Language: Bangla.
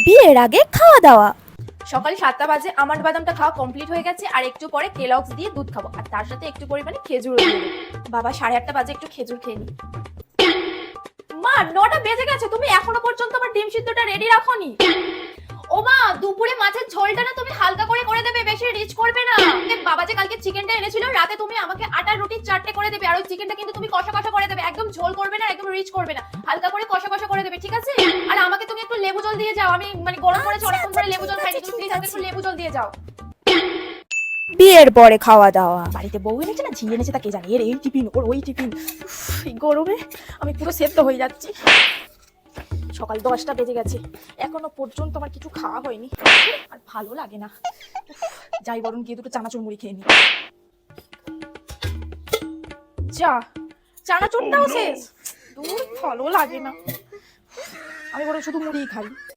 বিয়ের আগে খাওয়া দাওয়া। সকাল 7টা বাজে আমন্ড বাদামটা খাওয়া কমপ্লিট হয়ে গেছে, আর একটু পরে কেলগস দিয়ে দুধ খাবো, আর তার সাথে একটু পরিমাণে খেজুর দিয়ে দেবো। বাবা 8:30 বাজে একটু খেজুর খেয়ে নি। মা 9টা বেজে গেছে, তুমি এখনো পর্যন্ত আমার ডিম সিদ্ধটা রেডি রাখোনি। ও মা, দুপুরে মাছের ঝোলটা না তুমি হালকা করে করে দেবে, বেশি রিচ করবে না। বাবা যে কালকে চিকেনটা এনেছিল, রাতে তুমি আমাকে আটার রুটির চারটে করে দেবে, আর ওই চিকেনটা কিন্তু তুমি কষা কষা করে দেবে, একদম ঝোল করবে না, একদম রিচ করবে না, হালকা করে কষা কষা করে দেবে, ঠিক আছে? আর আমাকে তুমি একটু লেবু জল দিয়ে যাও, আমি মানে গরম করেছি অনেকক্ষণ ধরে লেবু জল খাইনি, তুমি প্লিজ আমাকে একটু লেবু জল দিয়ে যাও। বিয়ের পরে খাওয়া দাওয়া। বাড়িতে বউ এনেছে না ঝি এনেছে তা কে জানে, এর এই টিফিন ওর ওই টিফিন, এই গরমে আমি পুরো সেদ্ধ হয়ে যাচ্ছি। সকাল 10টা বেজে গেছে, এখনো পর্যন্ত আমার কিছু খাওয়া হয়নি, আর ভালো লাগে না। যাই বরং গিয়ে দুটো চানাচুর মুড়ি খেয়ে নি। যা, চানাচুরটাও শেষ, দূর ভালো লাগে না, আমি বরং শুধু মুড়িই খাই।